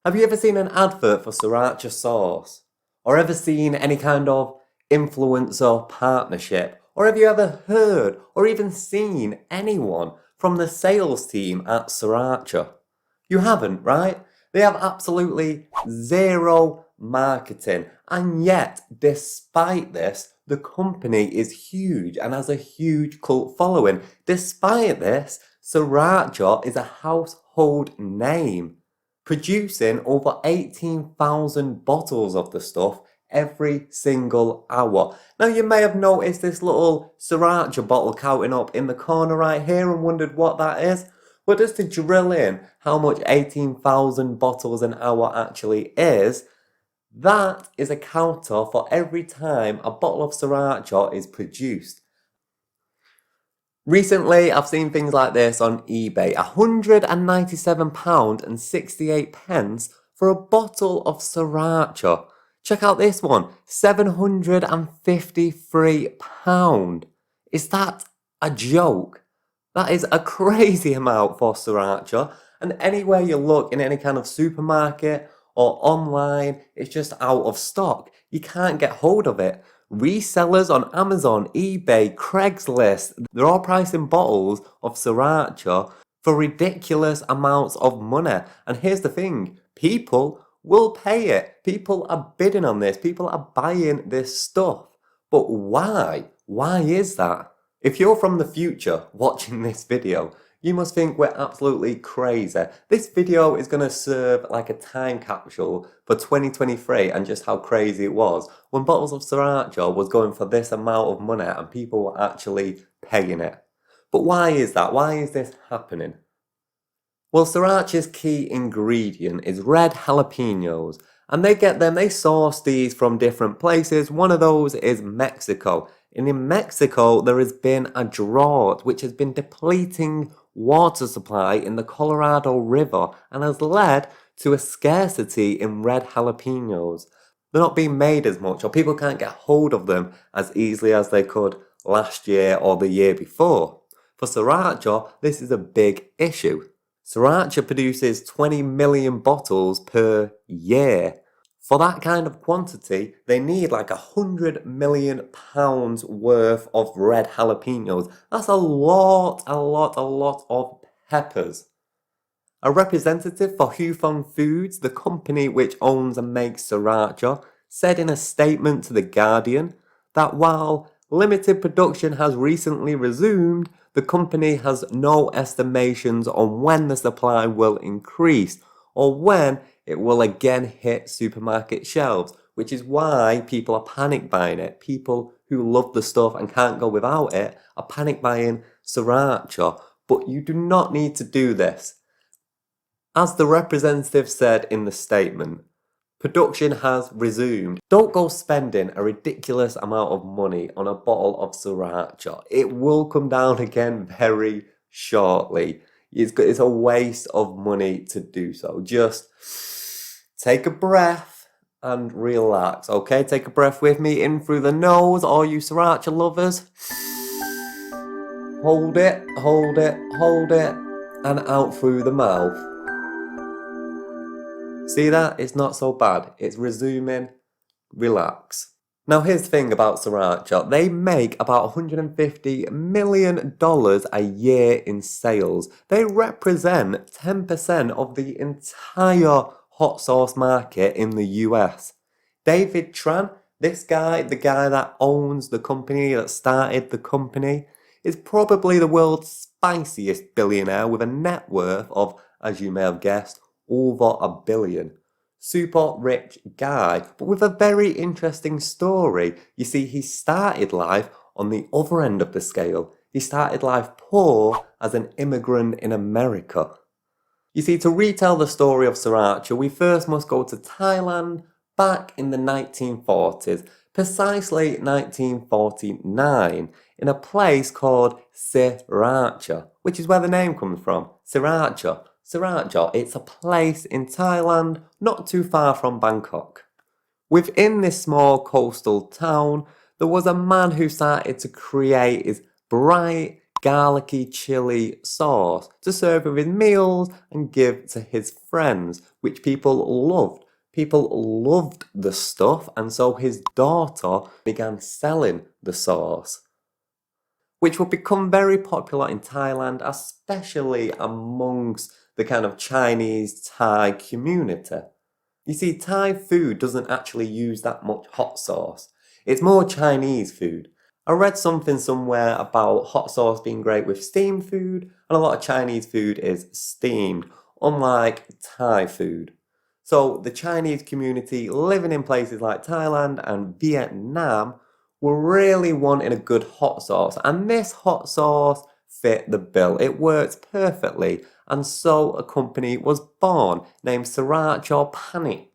Have you ever seen an advert for Sriracha sauce? Or ever seen any kind of influencer partnership? Or have you ever heard or even seen anyone from the sales team at Sriracha? You haven't, right? They have absolutely zero marketing. And yet, despite this, the company is huge and has a huge cult following. Despite this, Sriracha is a household name, producing over 18,000 bottles of the stuff every single hour. Now, you may have noticed this little Sriracha bottle counting up in the corner right here and wondered what that is. But just to drill in how much 18,000 bottles an hour actually is, that is a counter for every time a bottle of Sriracha is produced. Recently, I've seen things like this on eBay, £197.68 for a bottle of Sriracha. Check out this one, £753. Is that a joke? That is a crazy amount for Sriracha, and anywhere you look in any kind of supermarket or online, it's just out of stock. You can't get hold of it. Resellers on Amazon, eBay, Craigslist, they're all pricing bottles of Sriracha for ridiculous amounts of money. And here's the thing, people will pay it. People are bidding on this. People are buying this stuff. But why? Why is that? If you're from the future watching this video, you must think we're absolutely crazy. This video is going to serve like a time capsule for 2023 and just how crazy it was when bottles of Sriracha was going for this amount of money and people were actually paying it. But why is that? Why is this happening? Well, Sriracha's key ingredient is red jalapenos, and they source these from different places. One of those is Mexico. And in Mexico, there has been a drought which has been depleting water supply in the Colorado River and has led to a scarcity in red jalapenos. They're not being made as much, or people can't get hold of them as easily as they could last year or the year before. For Sriracha, this is a big issue. Sriracha produces 20 million bottles per year. For that kind of quantity, they need like £100 million worth of red jalapenos. That's a lot of peppers. A representative for Huy Fong Foods, the company which owns and makes Sriracha, said in a statement to The Guardian that while limited production has recently resumed, the company has no estimations on when the supply will increase or when it will again hit supermarket shelves, which is why people are panic buying it. People who love the stuff and can't go without it are panic buying Sriracha. But you do not need to do this. As the representative said in the statement, production has resumed. Don't go spending a ridiculous amount of money on a bottle of Sriracha. It will come down again very shortly. It's a waste of money to do so. Just take a breath and relax, okay? Take a breath with me in through the nose, all you Sriracha lovers. Hold it, hold it, hold it, and out through the mouth. See that? It's not so bad. It's resuming. Relax. Now here's the thing about Sriracha. They make about $150 million a year in sales. They represent 10% of the entire hot sauce market in the US. David Tran, this guy, the guy that owns the company, that started the company, is probably the world's spiciest billionaire with a net worth of, as you may have guessed, over $1 billion. Super rich guy, but with a very interesting story. You see, he started life on the other end of the scale. He started life poor as an immigrant in America. You see, to retell the story of Sriracha, we first must go to Thailand back in the 1940s, precisely 1949, in a place called Sriracha, which is where the name comes from, Sriracha. Sriracha, it's a place in Thailand not too far from Bangkok. Within this small coastal town, there was a man who started to create his bright, garlicky chili sauce to serve with his meals and give to his friends, which people loved. People loved the stuff, and so his daughter began selling the sauce, which would become very popular in Thailand, especially amongst the kind of Chinese Thai community. You see, Thai food doesn't actually use that much hot sauce. It's more Chinese food. I read something somewhere about hot sauce being great with steamed food, and a lot of Chinese food is steamed, unlike Thai food. So the Chinese community living in places like Thailand and Vietnam were really wanting a good hot sauce, and this hot sauce fit the bill. It worked perfectly, and so a company was born named Sriracha Panic.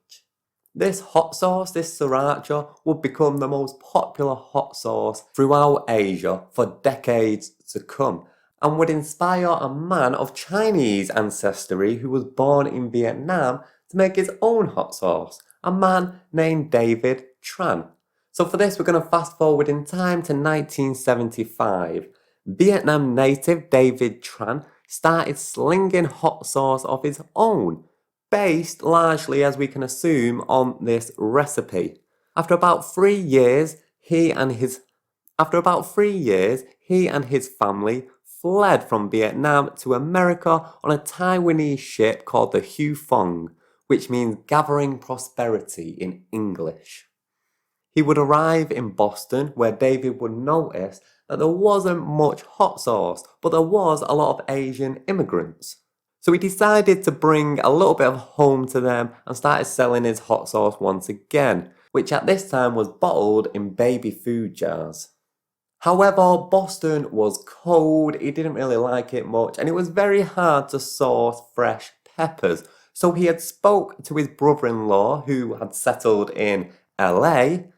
This hot sauce, this sriracha, would become the most popular hot sauce throughout Asia for decades to come, and would inspire a man of Chinese ancestry who was born in Vietnam to make his own hot sauce, a man named David Tran. So for this, we're going to fast forward in time to 1975. Vietnam native David Tran started slinging hot sauce of his own, based largely, as we can assume, on this recipe. After about 3 years, he and his family fled from Vietnam to America on a Taiwanese ship called the Huy Fong, which means gathering prosperity in English. He would arrive in Boston, where David would notice that there wasn't much hot sauce, but there was a lot of Asian immigrants. So he decided to bring a little bit of home to them and started selling his hot sauce once again, which at this time was bottled in baby food jars. However, Boston was cold, he didn't really like it much, and it was very hard to source fresh peppers. So he had spoke to his brother-in-law, who had settled in LA,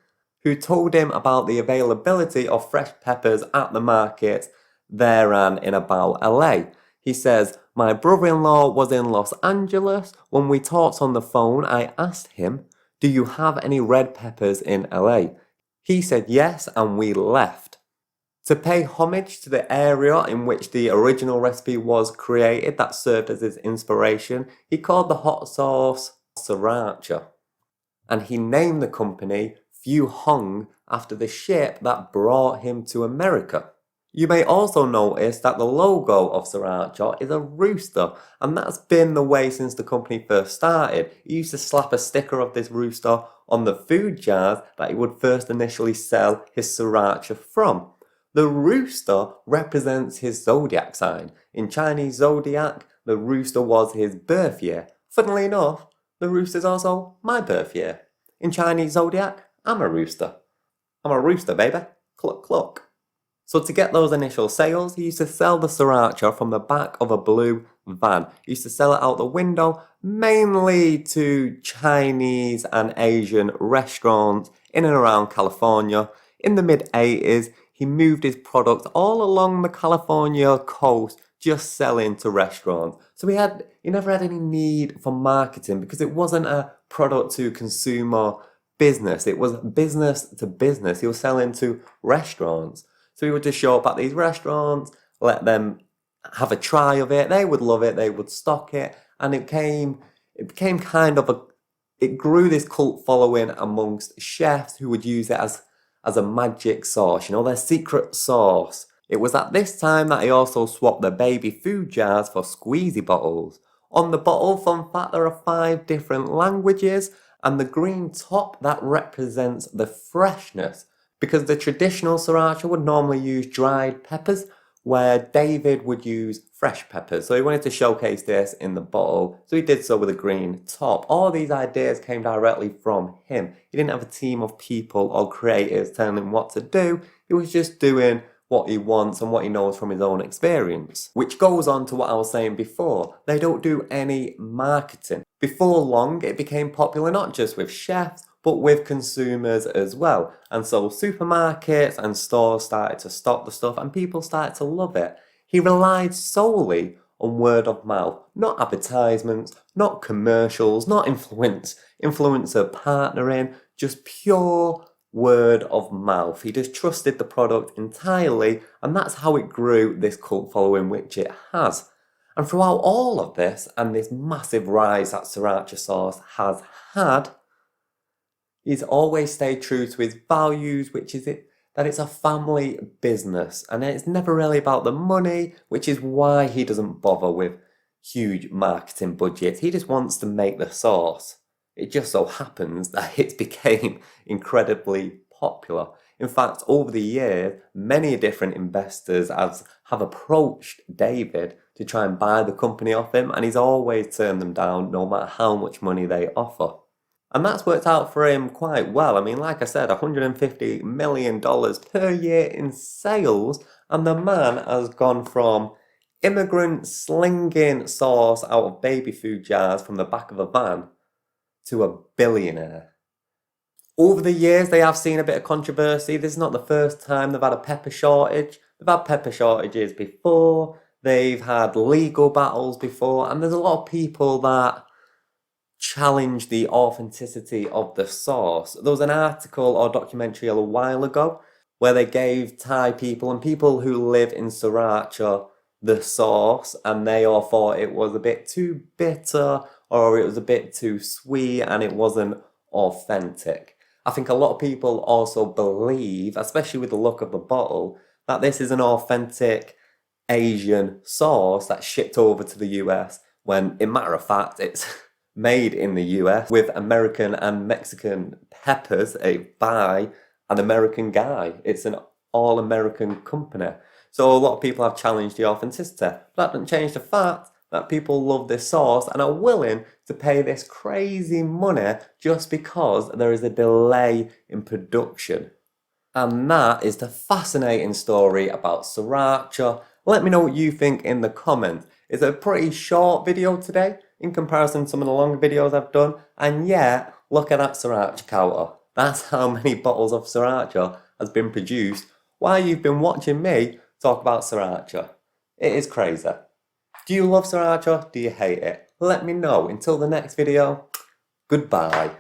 who told him about the availability of fresh peppers at the market there and in about LA. He says, "My brother-in-law was in Los Angeles. When we talked on the phone, I asked him, 'Do you have any red peppers in LA?' He said yes, and we left." To pay homage to the area in which the original recipe was created that served as his inspiration, he called the hot sauce Sriracha. And he named the company Huy Fong after the ship that brought him to America. You may also notice that the logo of Sriracha is a rooster, and that's been the way since the company first started. He used to slap a sticker of this rooster on the food jars that he would first initially sell his Sriracha from. The rooster represents his zodiac sign. In Chinese zodiac, the rooster was his birth year. Funnily enough, the rooster is also my birth year. In Chinese zodiac, I'm a rooster. I'm a rooster, baby. Cluck, cluck. So to get those initial sales, he used to sell the Sriracha from the back of a blue van. He used to sell it out the window, mainly to Chinese and Asian restaurants in and around California. In the mid-80s, he moved his product all along the California coast, just selling to restaurants. So he never had any need for marketing because it wasn't a product to consumer business. It was business to business. He was selling to restaurants. So he would just show up at these restaurants, let them have a try of it. They would love it. They would stock it. And it became kind of it grew this cult following amongst chefs who would use it as a magic sauce, their secret sauce. It was at this time that he also swapped the baby food jars for squeezy bottles. On the bottle, fun fact, there are 5 different languages, and the green top, that represents the freshness, because the traditional Sriracha would normally use dried peppers, where David would use fresh peppers. So he wanted to showcase this in the bottle, so he did so with a green top. All these ideas came directly from him. He didn't have a team of people or creators telling him what to do. He was just doing what he wants and what he knows from his own experience. Which goes on to what I was saying before. They don't do any marketing. Before long, it became popular not just with chefs, but with consumers as well. And so supermarkets and stores started to stock the stuff and people started to love it. He relied solely on word of mouth, not advertisements, not commercials, not influencer partnering, just pure word of mouth. He just trusted the product entirely, and that's how it grew this cult following which it has. And throughout all of this, and this massive rise that sriracha sauce has had, he's always stayed true to his values, which is that it's a family business, and it's never really about the money, which is why he doesn't bother with huge marketing budgets. He just wants to make the sauce. It just so happens that it became incredibly popular. In fact, over the years, many different investors have approached David to try and buy the company off him, and he's always turned them down no matter how much money they offer. And that's worked out for him quite well. I mean, like I said, $150 million per year in sales, and the man has gone from immigrant slinging sauce out of baby food jars from the back of a van to a billionaire. Over the years, they have seen a bit of controversy. This is not the first time they've had a pepper shortage. They've had pepper shortages before. They've had legal battles before. And there's a lot of people that challenge the authenticity of the sauce. There was an article or documentary a while ago where they gave Thai people and people who live in Sriracha the sauce, and they all thought it was a bit too bitter or it was a bit too sweet and it wasn't authentic. I think a lot of people also believe, especially with the look of the bottle, that this is an authentic Asian sauce that's shipped over to the US, when in matter of fact it's made in the US with American and Mexican peppers by an American guy. It's an all-American company. So a lot of people have challenged the authenticity. But that doesn't change the fact that people love this sauce and are willing to pay this crazy money just because there is a delay in production. And that is the fascinating story about Sriracha. Let me know what you think in the comments. It's a pretty short video today in comparison to some of the longer videos I've done. And yet, look at that Sriracha counter. That's how many bottles of Sriracha has been produced while you've been watching me talk about Sriracha. It is crazy. Do you love Sriracha? Do you hate it? Let me know. Until the next video, goodbye.